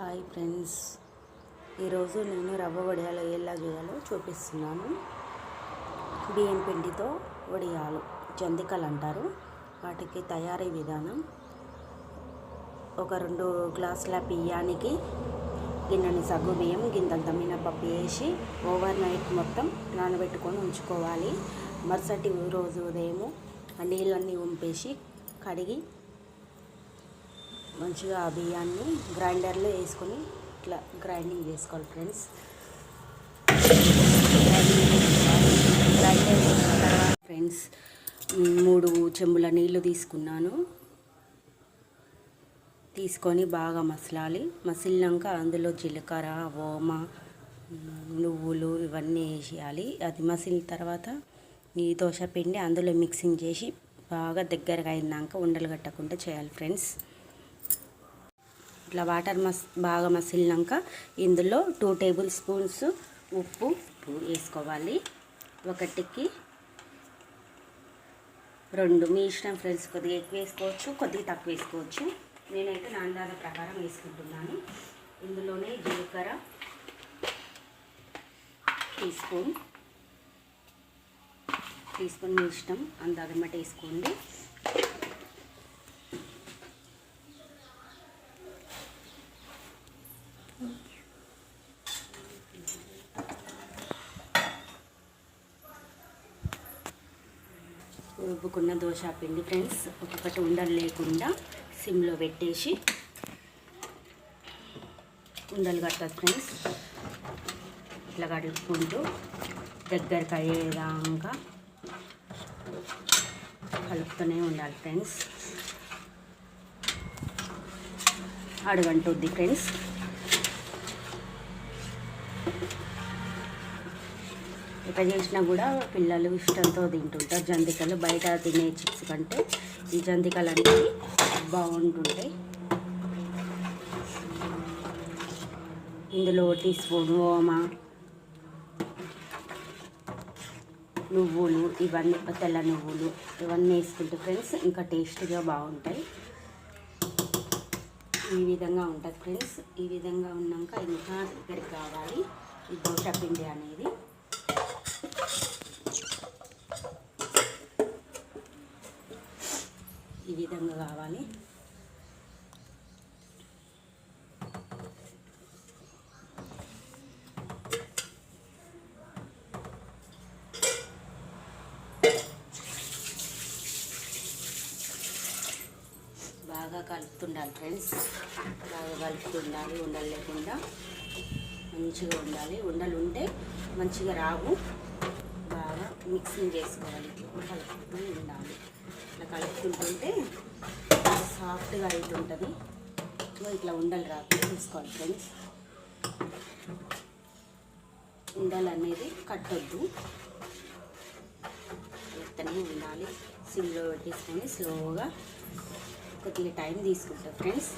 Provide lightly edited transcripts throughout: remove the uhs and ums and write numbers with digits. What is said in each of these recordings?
Hi friends, ఈరోజు నేను రవ్వ వడియాలు ఎలా చేయాలో చూపిస్తున్నాను. బియ్యం పిండితో వడియాలు జంతికలు అంటారు. వాటికి తయారీ విధానం: ఒక 2 గ్లాసుల బియ్యానికి గిన్నెని సగ్గు బియ్యం, గింతంత మినపప్పు వేసి ఓవర్ నైట్ మొత్తం నానబెట్టుకొని ఉంచుకోవాలి. మరుసటి రోజు ఉదయం ఆ నీళ్ళన్నీ వంపేసి కడిగి మంచిగా ఆ బియ్యాన్ని గ్రైండర్లో వేసుకొని ఇట్లా గ్రైండింగ్ చేసుకోవాలి ఫ్రెండ్స్. గ్రైండర్ చేసిన తర్వాత ఫ్రెండ్స్ 3 చెంబుల నీళ్ళు తీసుకొని బాగా మసలాలి. మసిలినాక అందులో జీలకర్ర, ఓమ, నువ్వులు ఇవన్నీ వేసేయాలి. అది మసిలిన తర్వాత ఈ దోశ పిండి అందులో మిక్సింగ్ చేసి బాగా దగ్గరగా అయినాక ఉండలు కట్టకుండా చేయాలి ఫ్రెండ్స్. ఇట్లా వాటర్ బాగా మసిలినాక ఇందులో 2 టేబుల్ స్పూన్స్ ఉప్పు వేసుకోవాలి. ఒకటికి 2, మీ ఇష్టం ఫ్రెండ్స్. కొద్దిగా ఎక్కువ వేసుకోవచ్చు, కొద్దిగా తక్కువ వేసుకోవచ్చు. నేనైతే నా అందాజ ప్రకారం వేసుకుంటున్నాను. ఇందులోనే జీలకర్ర టీ స్పూన్ మీ ఇష్టం అందాజమాట వేసుకోండి. రుబ్బుకున్న దోశ పిండి ఫ్రెండ్స్ ఒక్కొక్కటి ఉండలు లేకుండా సిమ్లో పెట్టేసి ఉండలు కట్టదు ఫ్రెండ్స్. ఇట్లా కడుక్కుంటూ దగ్గరికి అయ్యేదాకా కలుపుతూనే ఉండాలి ఫ్రెండ్స్. అడుగంటుంది ఫ్రెండ్స్. ఎట్లా చేసినా కూడా పిల్లలు ఇష్టంతో తింటుంటారు జంతికలు. బయట తినే చిప్స్ కంటే ఈ జంతికలు అనేవి బాగుంటుంటాయి. ఇందులో టీ స్పూన్ ఓమ, నువ్వులు, ఇవన్నీ తెల్ల నువ్వులు ఇవన్నీ వేసుకుంటే ఫ్రెండ్స్ ఇంకా టేస్ట్గా బాగుంటాయి. ఈ విధంగా ఉంటుంది ఫ్రెండ్స్. ఈ విధంగా ఉన్నాక ఇంకా దగ్గరికి కావాలి ఈ దోశ పిండి అనేది. ఈ విధంగా కావాలి. బాగా కలుపుతుండాలి ఫ్రెండ్స్. బాగా కలుపుతుండాలి, ఉండలు లేకుండా మంచిగా ఉండాలి. ఉండలు ఉంటే మంచిగా రావు. బాగా మిక్సింగ్ చేసుకోవాలి, కలుపుతూ ఉండాలి. ఇట్లా కలుపుతుంటుంటే సాఫ్ట్గా అవుతుంటుంది. ఇట్లా ఉండలు రాకుండా చూసుకోవాలి ఫ్రెండ్స్. ఉండలు అనేది కట్టొద్దు, కలుపుతూనే ఉండాలి. సిమ్లో పెట్టేసుకొని స్లోగా కొద్దిగా టైం తీసుకుంటాం ఫ్రెండ్స్.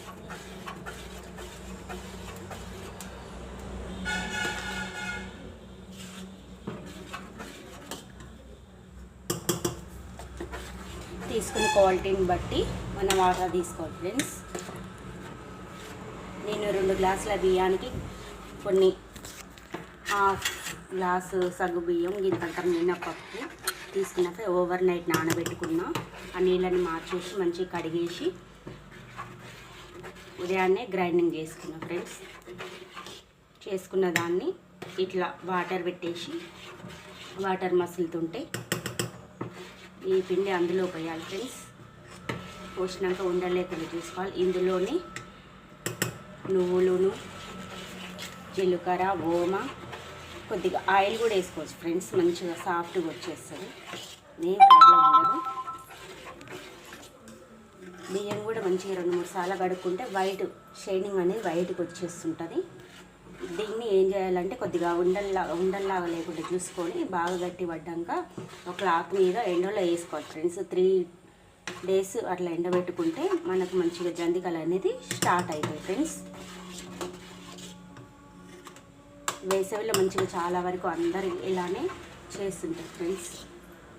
తీసుకున్న క్వాలిటీని బట్టి మనం వాటర్ తీసుకోవాలి ఫ్రెండ్స్. నేను 2 గ్లాసుల బియ్యానికి కొన్ని 1/2 గ్లాసు సగ్గు బియ్యం, గింతంత మినపప్పు తీసుకున్నాక ఓవర్ నైట్ నానబెట్టుకున్నా. ఆ నీళ్ళని మార్చేసి మంచిగా కడిగేసి ఉదయాన్నే గ్రైండింగ్ చేసుకున్నా ఫ్రెండ్స్. చేసుకున్న దాన్ని ఇట్లా వాటర్ పెట్టేసి వాటర్ మసులుతుంటే ఈ పిండి అందులో పోయాలి ఫ్రెండ్స్. పోసినాక ఉండలేకుండా చూసుకోవాలి. ఇందులోనే నువ్వులను, జీలకర్ర, ఓమ, కొద్దిగా ఆయిల్ కూడా వేసుకోవచ్చు ఫ్రెండ్స్. మంచిగా సాఫ్ట్గా వచ్చేస్తుంది, ఏం ప్రాబ్లం ఉండదు. బియ్యం కూడా మంచిగా 2-3 సార్లు కడుక్కుంటే వైట్ షైనింగ్ అనేది వైట్కి వచ్చేస్తుంటుంది. దీన్ని ఏం చేయాలంటే కొద్దిగా ఉండల్లాగా లేకుండా చూసుకొని బాగా గట్టి పడ్డాక ఒక క్లాత్ మీద ఎండలో వేసుకోవాలి ఫ్రెండ్స్. 3 డేస్ అట్లా ఎండబెట్టుకుంటే మనకు మంచిగా జంతికలు అనేది స్టార్ట్ అవుతాయి ఫ్రెండ్స్. వేసవిలో మంచిగా చాలా వరకు అందరు ఇలానే చేస్తుంటారు ఫ్రెండ్స్.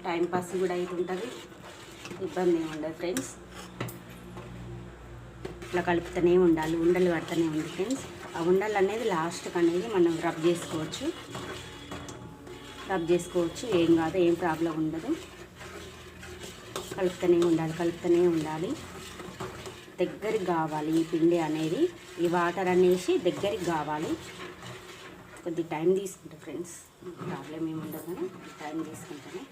టైంపాస్ కూడా అవుతుంటుంది, ఇబ్బంది ఏమి ఉండదు ఫ్రెండ్స్. ఇట్లా కలుపుతూనే ఉండాలి. ఉండలు కడుతూనే ఉంది ఫ్రెండ్స్. ఆ ఉండలు అనేది లాస్ట్కి అనేది మనం రబ్ చేసుకోవచ్చు. ఏం కాదు, ఏం ప్రాబ్లం ఉండదు. కలుపుతూనే ఉండాలి. దగ్గరికి కావాలి ఈ పిండి అనేది. ఈ వాటర్ అనేసి దగ్గరికి కావాలి. కొద్ది టైం తీసుకుంటా ఫ్రెండ్స్, ప్రాబ్లం ఏమి ఉండదు కానీ టైం తీసుకుంటానే.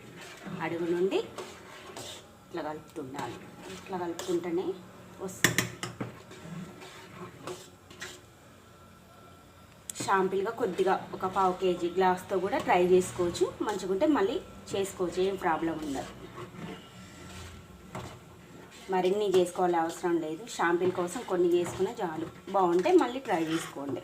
అడుగు నుండి ఇట్లా కలుపుతుంటేనే వస్తుంది. షాంపిల్గా కొద్దిగా ఒక 1/2 kg గ్లాస్తో కూడా ట్రై చేసుకోవచ్చు. మంచిగా ఉంటే మళ్ళీ చేసుకోవచ్చు, ఏం ప్రాబ్లం ఉండదు. మరిన్ని చేసుకోవాలి అవసరం లేదు. షాంపిల్ కోసం కొన్ని చేసుకునే చాలు. బాగుంటే మళ్ళీ ట్రై చేసుకోండి.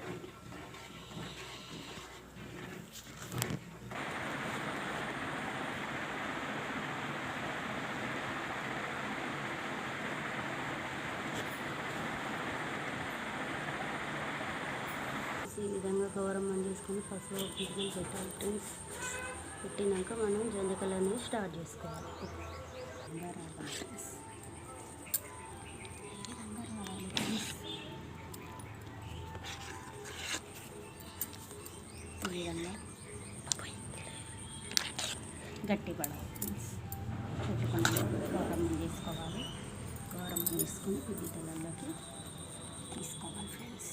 ఈ విధంగా గౌరమ్మని చేసుకొని పసుపు కుంకుమ పెట్టాలి. పెట్టినాక మనం జంతికలు అనేవి స్టార్ట్ చేసుకోవాలి. ఈ విధంగా గట్టి పడాలి. పెట్టుకున్నాక గౌరమ్మని చేసుకోవాలి. గౌరమ్మని తీసుకొని ఈ గిన్నెలలోకి తీసుకోవాలి ఫ్రెండ్స్.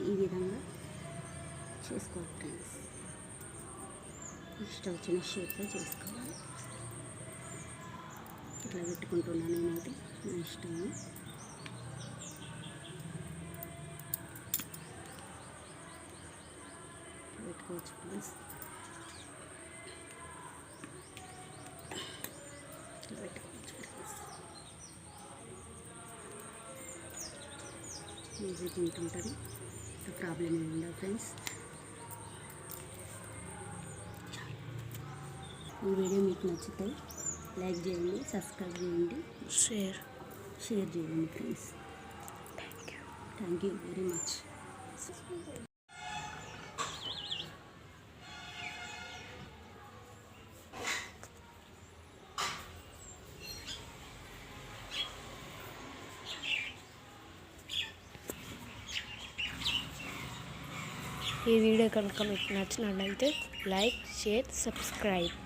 ఈ విధంగా చేసుకోవాలి ఫ్రెండ్స్. ఇష్టం వచ్చిన షేప్లో చేసుకోవాలి. ఇట్లా పెట్టుకుంటున్నాను నేనైతే, నా ఇష్టము. పెట్టుకోవచ్చు ఫ్రెండ్స్. ఈజీ తింటుంటారు, ప్రాబ్లం ఏమి ఉండదు ఫ్రెండ్స్. ఈ వీడియో మీకు నచ్చితే లైక్ చేయండి, సబ్స్క్రైబ్ చేయండి, షేర్ చేయండి friends. Thank you very much. ఈ వీడియో కనుక మీకు నచ్చినట్లయితే లైక్, షేర్, సబ్స్క్రైబ్.